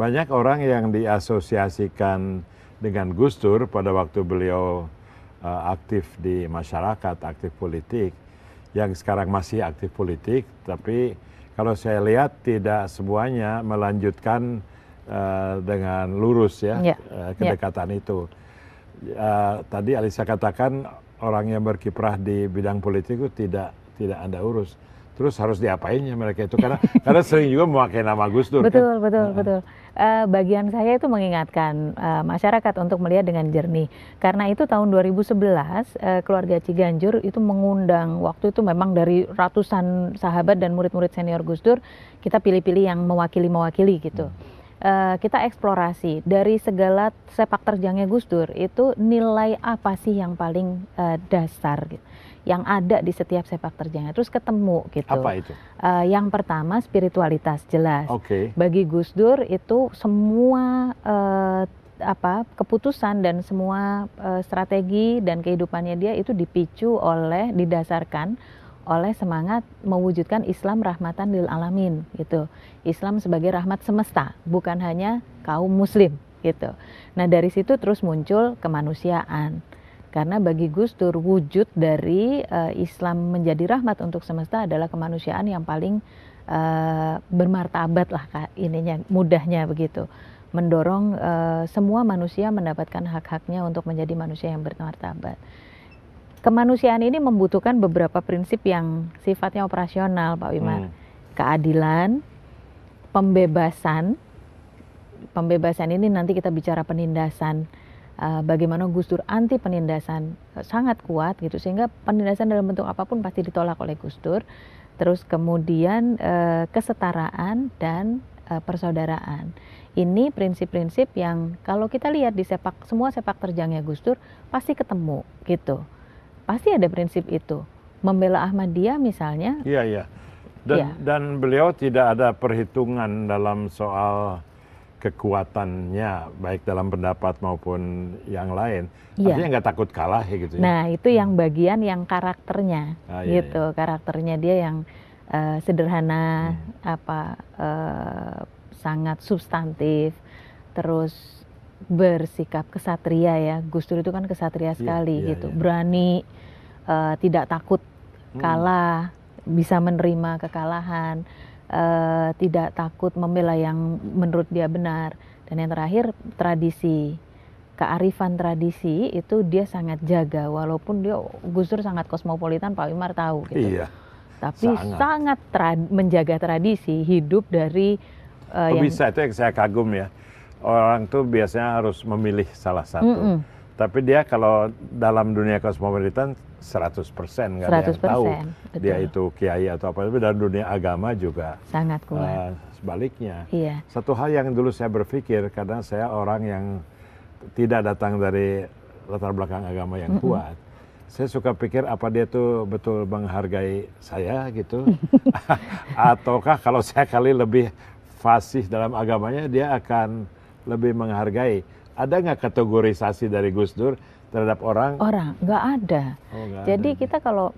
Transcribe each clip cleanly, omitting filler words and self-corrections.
banyak orang yang diasosiasikan dengan Gus Dur pada waktu beliau aktif di masyarakat, aktif politik, yang sekarang masih aktif politik, tapi kalau saya lihat tidak semuanya melanjutkan dengan lurus ya kedekatan itu. Tadi Alisa katakan orang yang berkiprah di bidang politik itu tidak Anda urus. Terus harus diapainnya mereka itu karena sering juga memakai nama Gus Dur. Betul, kan? betul. Bagian saya itu mengingatkan masyarakat untuk melihat dengan jernih. Karena itu tahun 2011 keluarga Ciganjur itu mengundang, waktu itu memang dari ratusan sahabat dan murid-murid senior Gus Dur, kita pilih-pilih yang mewakili gitu. Kita eksplorasi dari segala sepak terjangnya Gus Dur, itu nilai apa sih yang paling dasar gitu, yang ada di setiap sepak terjangnya, terus ketemu gitu. Apa itu? Yang pertama spiritualitas, jelas. Bagi Gus Dur itu semua keputusan dan semua strategi dan kehidupannya dia itu dipicu didasarkan oleh semangat mewujudkan Islam rahmatan lil alamin gitu. Islam sebagai rahmat semesta, bukan hanya kaum muslim gitu. Nah, dari situ terus muncul kemanusiaan. Karena bagi Gus Dur wujud dari Islam menjadi rahmat untuk semesta adalah kemanusiaan yang paling bermartabat lah mudahnya begitu. Mendorong semua manusia mendapatkan hak-haknya untuk menjadi manusia yang bermartabat. Kemanusiaan ini membutuhkan beberapa prinsip yang sifatnya operasional, Pak Wimar. Keadilan, pembebasan. Pembebasan ini nanti kita bicara penindasan. Bagaimana Gus Dur anti penindasan sangat kuat gitu, sehingga penindasan dalam bentuk apapun pasti ditolak oleh Gus Dur. Terus kemudian kesetaraan dan persaudaraan. Ini prinsip-prinsip yang kalau kita lihat di semua sepak terjangnya Gus Dur pasti ketemu gitu. Pasti ada prinsip itu. Membela Ahmadiyah misalnya. Iya. Dan beliau tidak ada perhitungan dalam soal kekuatannya, baik dalam pendapat maupun yang lain. Artinya nggak takut kalah ya gitu ya. Nah, itu yang bagian yang karakternya gitu. Karakternya dia yang sederhana, sangat substantif, terus bersikap kesatria ya. Gus Dur itu kan kesatria sekali gitu. Berani, tidak takut kalah, bisa menerima kekalahan, tidak takut membela yang menurut dia benar. Dan yang terakhir tradisi, kearifan tradisi itu dia sangat jaga, walaupun Gus Dur sangat kosmopolitan, Pak Wimar tahu gitu. Tapi sangat menjaga tradisi hidup dari bisa, itu yang saya kagum ya. Orang tuh biasanya harus memilih salah satu. Tapi dia kalau dalam dunia kosmopolitan 100% nggak ada yang tahu dia itu kiai atau apa. Tapi dalam dunia agama juga sangat kuat. Sebaliknya. Satu hal yang dulu saya berpikir, karena saya orang yang tidak datang dari latar belakang agama yang kuat, saya suka pikir apa dia tuh betul menghargai saya gitu, ataukah kalau saya kali lebih fasih dalam agamanya dia akan lebih menghargai. Ada nggak kategorisasi dari Gus Dur terhadap orang? Nggak ada. Jadi kita kalau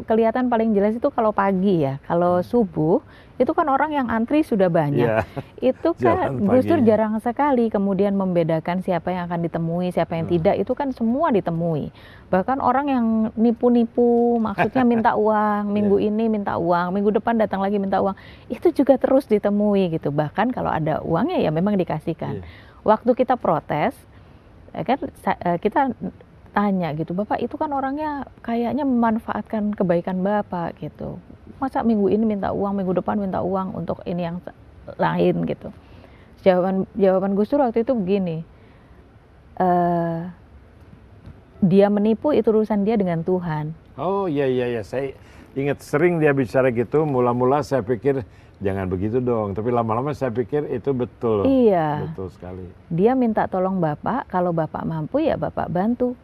kelihatan paling jelas itu kalau pagi ya, kalau subuh itu kan orang yang antri sudah banyak. Itu kan Gus Dur jarang sekali kemudian membedakan siapa yang akan ditemui, siapa yang tidak. Itu kan semua ditemui. Bahkan orang yang nipu-nipu, maksudnya minta uang, minggu ini minta uang, minggu depan datang lagi minta uang, itu juga terus ditemui gitu. Bahkan kalau ada uangnya ya memang dikasihkan. Waktu kita protes, kan kita tanya gitu, Bapak itu kan orangnya kayaknya memanfaatkan kebaikan Bapak gitu. Masa minggu ini minta uang, minggu depan minta uang untuk ini yang lain gitu. Jawaban Gus Dur waktu itu begini, dia menipu itu urusan dia dengan Tuhan. Oh iya, saya ingat sering dia bicara gitu. Mula-mula saya pikir jangan begitu dong, tapi lama-lama saya pikir itu betul. Betul sekali. Dia minta tolong Bapak, kalau Bapak mampu ya Bapak bantu.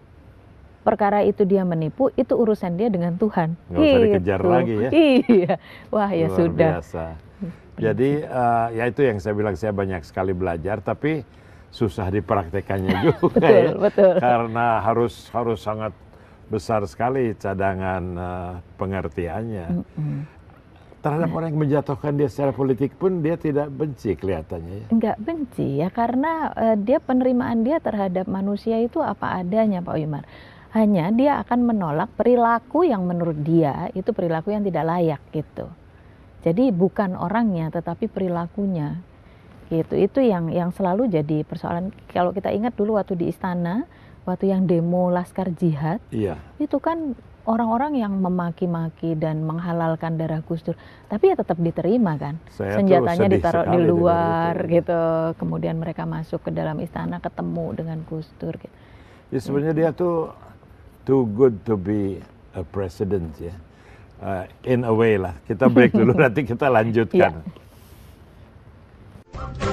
Perkara itu dia menipu, itu urusan dia dengan Tuhan. Nggak usah dikejar lagi ya. Wah ya luar sudah. Biasa. Jadi ya itu yang saya bilang, saya banyak sekali belajar, tapi susah dipraktekannya juga. Betul. Karena harus sangat besar sekali cadangan pengertiannya. terhadap orang yang menjatuhkan dia secara politik pun dia tidak benci kelihatannya ya. Enggak benci ya, karena dia penerimaan dia terhadap manusia itu apa adanya, Pak Wimar. Hanya dia akan menolak perilaku yang menurut dia itu perilaku yang tidak layak gitu. Jadi bukan orangnya tetapi perilakunya. Gitu. Itu yang selalu jadi persoalan. Kalau kita ingat dulu waktu di istana, waktu yang demo Laskar Jihad, Iya. itu kan orang-orang yang memaki-maki dan menghalalkan darah Gus Dur, tapi ya tetap diterima kan, Saya senjatanya tuh sedih ditaruh di sekali dengar luar itu. gitu, kemudian mereka masuk ke dalam istana ketemu dengan Gus Dur gitu. Ya sebenarnya dia tuh too good to be a president ya. In a way lah. Kita break dulu nanti kita lanjutkan. Iya.